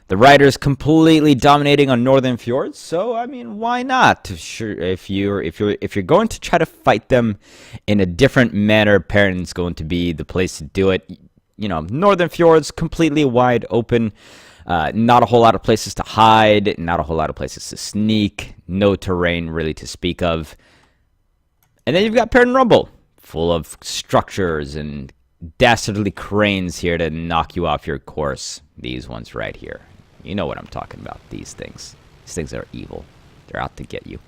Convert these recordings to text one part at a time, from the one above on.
The Ryders completely dominating on Northern Fjords, so I mean, why not? Sure, if you're going to try to fight them in a different manner, Perrin's going to be the place to do it. You know, Northern Fjords completely wide open, not a whole lot of places to hide, not a whole lot of places to sneak, no terrain really to speak of. And then you've got Perrin Rumble, full of structures and dastardly cranes here to knock you off your course. These ones right here. You know what I'm talking about, these things. These things are evil. They're out to get you.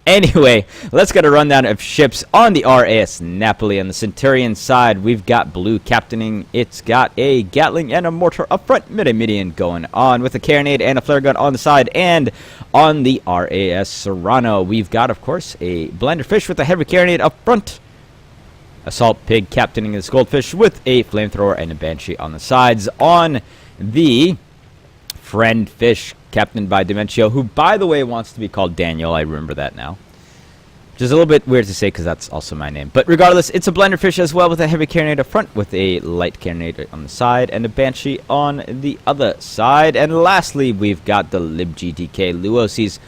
Anyway, let's get a rundown of ships on the RAS Napoli. On the Centurion side, we've got blue captaining. It's got a Gatling and a mortar up front. Mid-Midian going on with a carronade and a flare gun on the side. And on the RAS Serrano, we've got, of course, a blender fish with a heavy carronade up front. Assault pig captaining this goldfish with a flamethrower and a banshee on the sides. On the friend fish, captained by Dementio, who, by the way, wants to be called Daniel. I remember that now. Which is a little bit weird to say because that's also my name. But regardless, it's a blender fish as well with a heavy carronade up front with a light carronade on the side and a banshee on the other side. And lastly, we've got the LibGTK Luosi's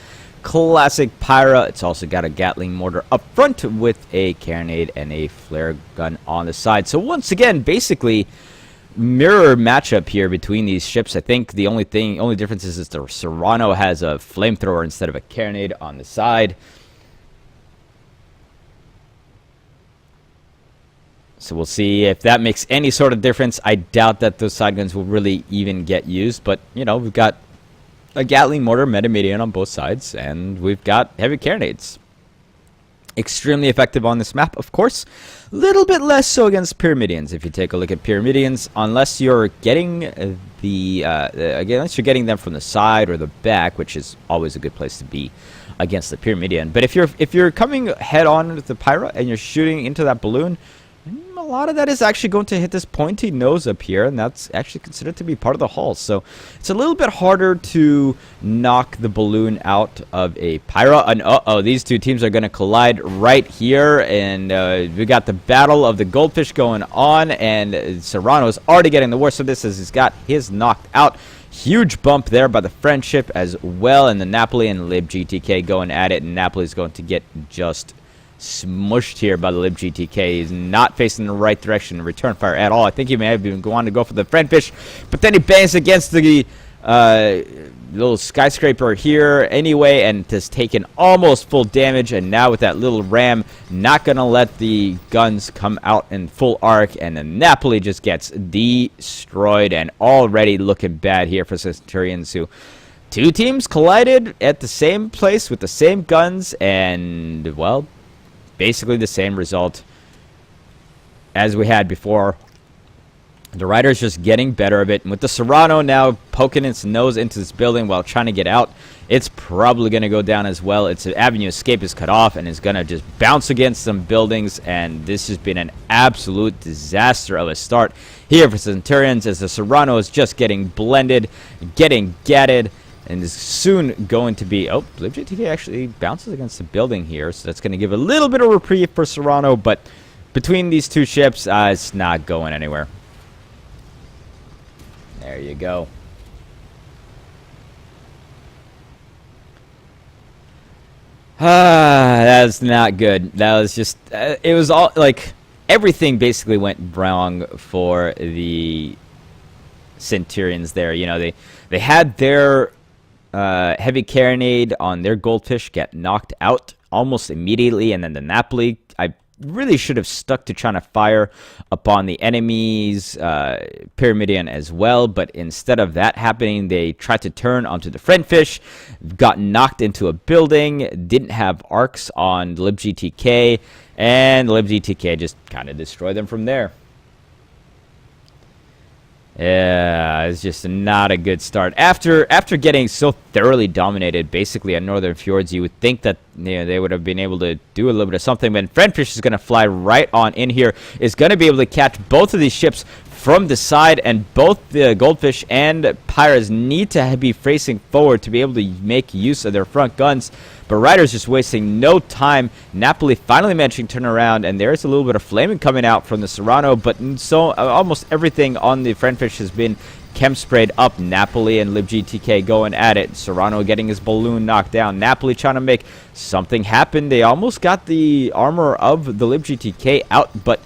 classic Pyra. It's also got a Gatling mortar up front with a carronade and a flare gun on the side. So once again, basically mirror matchup here between these ships. I think the only difference is the Serrano has a flamethrower instead of a carronade on the side. So we'll see if that makes any sort of difference. I doubt that those side guns will really even get used, but you know, we've got a Gatling mortar, meta-median on both sides, and we've got heavy carronades. Extremely effective on this map, of course. Little bit less so against Pyramidians. If you take a look at Pyramidians, unless you're getting unless you're getting them from the side or the back, which is always a good place to be against the Pyramidian. But if you're coming head on with the Pyra and you're shooting into that balloon, a lot of that is actually going to hit this pointy nose up here, and that's actually considered to be part of the hull. So it's a little bit harder to knock the balloon out of a Pyra. And uh-oh, these two teams are going to collide right here, and we got the battle of the goldfish going on, and Serrano is already getting the worst of this as he's got his knocked out. Huge bump there by the friendship as well, and the Napoli and LibGTK going at it, and Napoli's going to get just smushed here by the LibGTK. He's not facing the right direction in return fire at all. I think he may have been going to go for the friend fish, but then he bangs against the little skyscraper here anyway, and has taken almost full damage. And now with that little ram, not gonna let the guns come out in full arc, and the Napoli just gets destroyed, and already looking bad here for Centurions, who two teams collided at the same place with the same guns, and well, basically the same result as we had before. The Ryders just getting better of it. And with the Serrano now poking its nose into this building while trying to get out, it's probably going to go down as well. Its avenue escape is cut off and is going to just bounce against some buildings. And this has been an absolute disaster of a start here for Centurions, as the Serrano is just getting blended, getting gatted, and is soon going to be... Oh, LibGTK actually bounces against the building here, so that's going to give a little bit of reprieve for Serrano, but between these two ships, it's not going anywhere. There you go. That's not good. That was just... it was all... like, everything basically went wrong for the Centurions there. You know, they had their... heavy carronade on their goldfish get knocked out almost immediately, and then the Napoli, I really should have stuck to trying to fire upon the enemy's Pyramidian as well, but instead of that happening, they tried to turn onto the friend fish, got knocked into a building, didn't have arcs on LibGTK, and LibGTK just kind of destroyed them from there. Yeah, it's just not a good start. After getting so thoroughly dominated, basically on Northern Fjords, you would think that, you know, they would have been able to do a little bit of something. But Friendfish is going to fly right on in here. Is going to be able to catch both of these ships from the side, and both the Goldfish and Pyras need to be facing forward to be able to make use of their front guns. But Ryders just wasting no time. Napoli finally managing to turn around, and there's a little bit of flaming coming out from the Serrano, but so almost everything on the Friendfish has been chem sprayed up. Napoli and LibGTK going at it. Serrano getting his balloon knocked down. Napoli trying to make something happen. They almost got the armor of the LibGTK out, but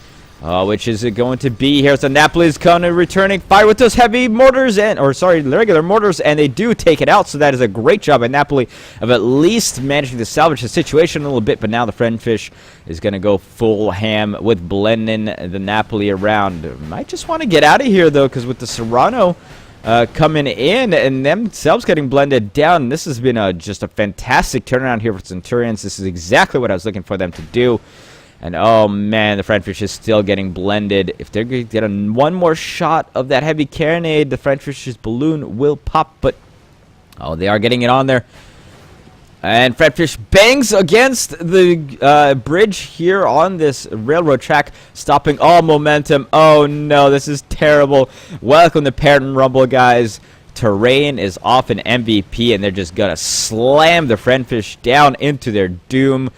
which is it going to be? Here's the Napoli's coming, returning fire with those heavy mortars regular mortars, and they do take it out. So that is a great job by Napoli of at least managing to salvage the situation a little bit. But now the Friendfish is going to go full ham with blending the Napoli around. Might just want to get out of here though, because with the Serrano coming in and themselves getting blended down, this has been just a fantastic turnaround here for Centurions. This is exactly what I was looking for them to do. And oh man, the Friendfish is still getting blended. If they're going to get one more shot of that heavy carronade, the Friendfish's balloon will pop. But oh, they are getting it on there. And Friendfish bangs against the bridge here on this railroad track, stopping all momentum. Oh no, this is terrible. Welcome to Parent Rumble, guys. Terrain is off an MVP, and they're just going to slam the Friendfish down into their doom.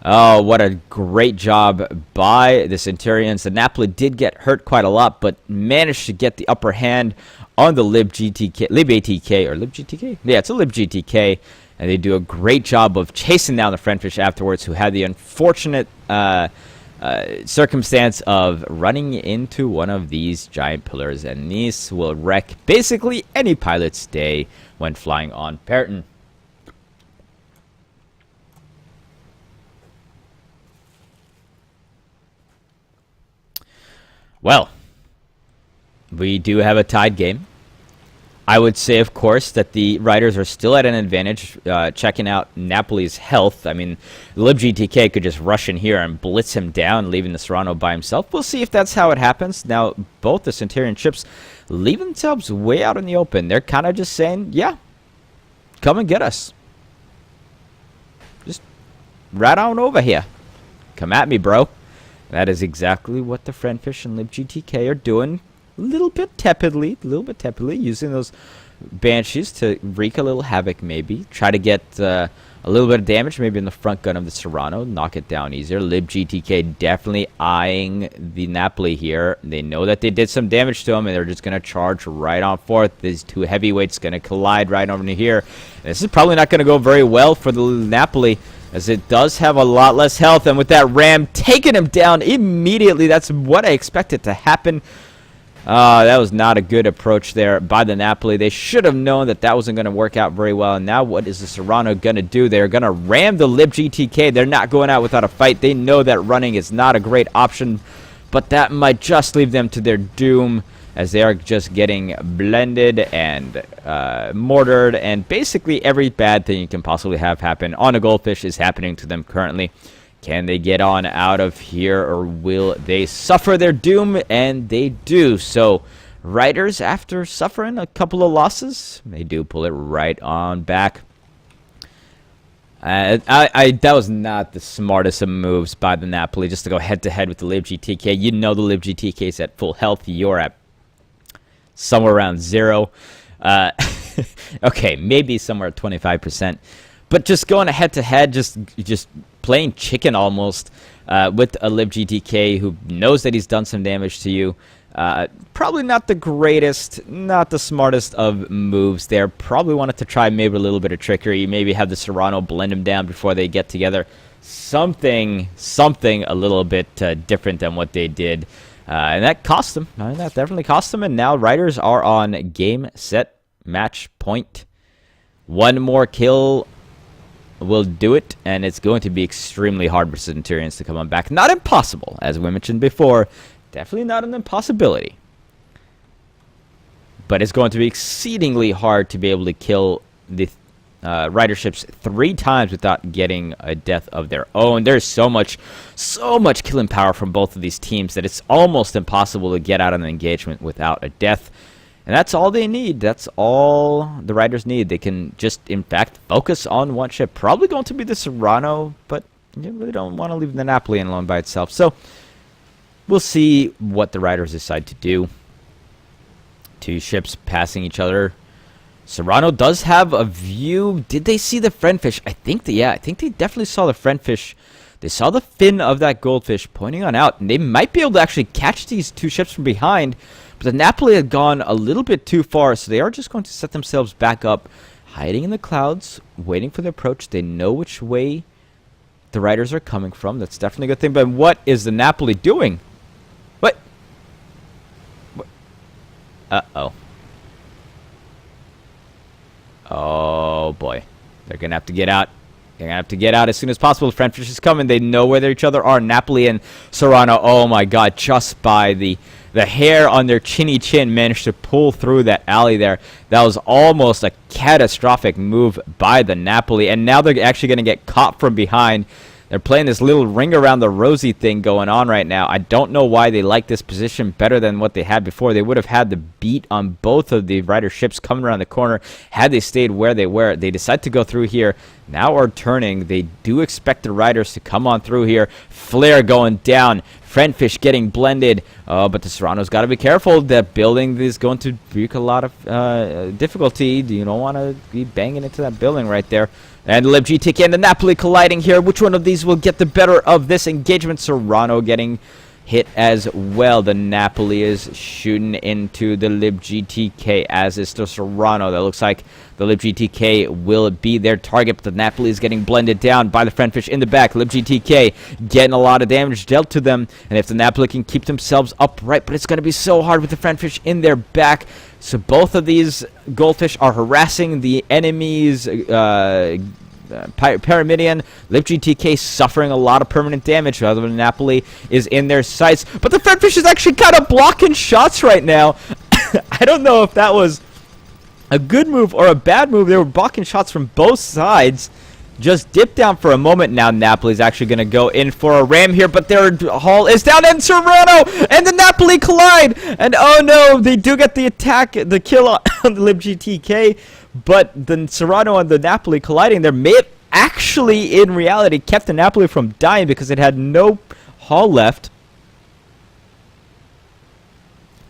Oh, what a great job by the Centurions. The Napoli did get hurt quite a lot, but managed to get the upper hand on the LibGTK. Yeah, it's a LibGTK. And they do a great job of chasing down the Friendfish afterwards, who had the unfortunate circumstance of running into one of these giant pillars. And these will wreck basically any pilot's day when flying on Periton. Well, we do have a tied game. I would say, of course, that the Ryders are still at an advantage, checking out Napoli's health. I mean, LibGTK could just rush in here and blitz him down, leaving the Serrano by himself. We'll see if that's how it happens. Now, both the Centurion ships leave themselves way out in the open. They're kind of just saying, yeah, come and get us. Just right on over here. Come at me, bro. That is exactly what the Friendfish and LibGTK are doing. A little bit tepidly, using those Banshees to wreak a little havoc, maybe. Try to get a little bit of damage, maybe in the front gun of the Serrano. Knock it down easier. LibGTK definitely eyeing the Napoli here. They know that they did some damage to him, and they're just going to charge right on forth. These two heavyweights going to collide right over here. And this is probably not going to go very well for the Napoli, as it does have a lot less health. And with that ram taking him down immediately, that's what I expected to happen. That was not a good approach there by the Napoli. They should have known that that wasn't going to work out very well. And now what is the Serrano going to do? They're going to ram the LibGTK. They're not going out without a fight. They know that running is not a great option, but that might just leave them to their doom, as they are just getting blended and mortared, and basically every bad thing you can possibly have happen on a Goldfish is happening to them currently. Can they get on out of here, or will they suffer their doom? And they do. So Ryders, after suffering a couple of losses, they do pull it right on back. That was not the smartest of moves by the Napoli, just to go head-to-head with the LibGTK. You know the LibGTK is at full health. You're at somewhere around 0. Okay, maybe somewhere at 25%. But just going head-to-head, just playing chicken almost with a LibGTK who knows that he's done some damage to you. Probably not the greatest, not the smartest of moves there. Probably wanted to try maybe a little bit of trickery. Maybe have the Serrano blend him down before they get together. Something a little bit different than what they did. And that cost them. That definitely cost them. And now Ryders are on game, set, match point. One more kill will do it, and it's going to be extremely hard for Centurions to come on back. Not impossible, as we mentioned before. Definitely not an impossibility. But it's going to be exceedingly hard to be able to kill the Ryder ships 3 times without getting a death of their own. There's so much killing power from both of these teams that it's almost impossible to get out of an engagement without a death. And that's all they need. That's all the Ryders need. They can just, in fact, focus on one ship. Probably going to be the Serrano, but you really don't want to leave the Napoli alone by itself. So we'll see what the Ryders decide to do. 2 ships passing each other. Serrano does have a view. Did they see the Friendfish? I think they definitely saw the Friendfish. They saw the fin of that Goldfish pointing on out, and they might be able to actually catch these 2 ships from behind. But the Napoli had gone a little bit too far, so they are just going to set themselves back up, hiding in the clouds, waiting for the approach. They know which way the Ryders are coming from. That's definitely a good thing. But what is the Napoli doing? What? Uh-oh. Oh, boy. They're going to have to get out. They're going to have to get out as soon as possible. Frenfish is coming. They know where each other are. Napoli and Serrano, oh my god, just by the hair on their chinny chin managed to pull through that alley there. That was almost a catastrophic move by the Napoli. And now they're actually going to get caught from behind. They're playing this little ring around the rosy thing going on right now. I don't know why they like this position better than what they had before. They would have had the beat on both of the Ryder ships coming around the corner had they stayed where they were. They decide to go through here. Now are turning. They do expect the Ryders to come on through here. Flare going down. Frenfish getting blended. But the Serrano's got to be careful. That building is going to wreak a lot of difficulty. You don't want to be banging into that building right there. And LibGTK and the Napoli colliding here. Which one of these will get the better of this engagement? Serrano getting hit as well. The Napoli is shooting into the LibGTK, as is the Serrano. That looks like the LibGTK will be their target, but the Napoli is getting blended down by the Frenfish in the back. LibGTK getting a lot of damage dealt to them, and if the Napoli can keep themselves upright, but it's going to be so hard with the Frenfish in their back. So both of these goldfish are harassing the enemy's Pyramidion. LibGTK suffering a lot of permanent damage while the Napoli is in their sights. But the Frenfish is actually kind of blocking shots right now. I don't know if that was a good move or a bad move. They were blocking shots from both sides. Just dip down for a moment. Now Napoli's actually going to go in for a ram here, but their hull is down, and Serrano and the Napoli collide. And oh no, they do get the attack, the kill on the LibGTK, but the Serrano and the Napoli colliding there may have actually, in reality, kept the Napoli from dying because it had no hull left.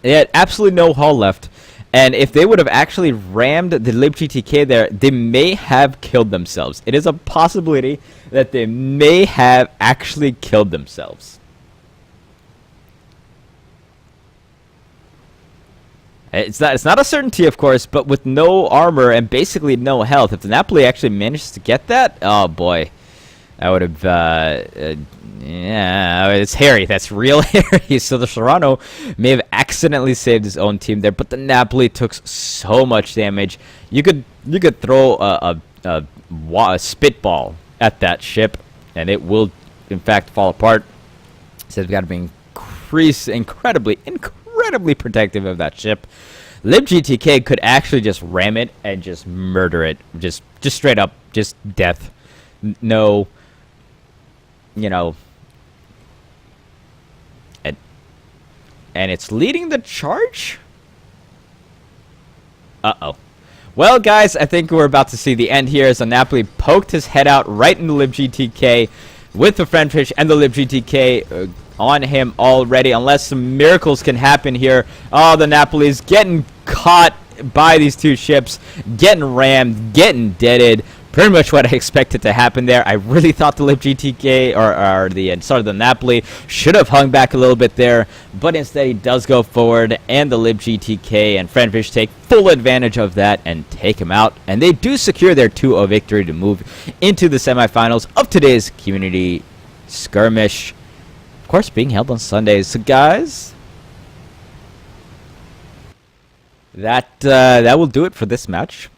It had absolutely no hull left. And if they would have actually rammed the LibGTK there, they may have killed themselves. It is a possibility that they may have actually killed themselves. It's not a certainty, of course, but with no armor and basically no health, if the Napoli actually manages to get that, oh boy, I would have, yeah, it's hairy. That's real hairy. So the Serrano may have accidentally saved his own team there, but the Napoli took so much damage. You could throw a spitball at that ship, and it will, in fact, fall apart. So they've got to be incredibly protective of that ship. LibGTK could actually just ram it and just murder it, just straight up, just death. No, you know. And it's leading the charge? Uh-oh. Well, guys, I think we're about to see the end here as the Napoli poked his head out right in the LibGTK with the Frenfish and the LibGTK on him already. Unless some miracles can happen here. Oh, the Napoli's getting caught by these two ships, getting rammed, getting deaded. Pretty much what I expected to happen there. I really thought the LibGTK or the Napoli should have hung back a little bit there, but instead he does go forward, and the LibGTK and Frenfish take full advantage of that and take him out, and they do secure their 2-0 victory to move into the semifinals of today's community skirmish. Of course, being held on Sundays. So, guys, that will do it for this match.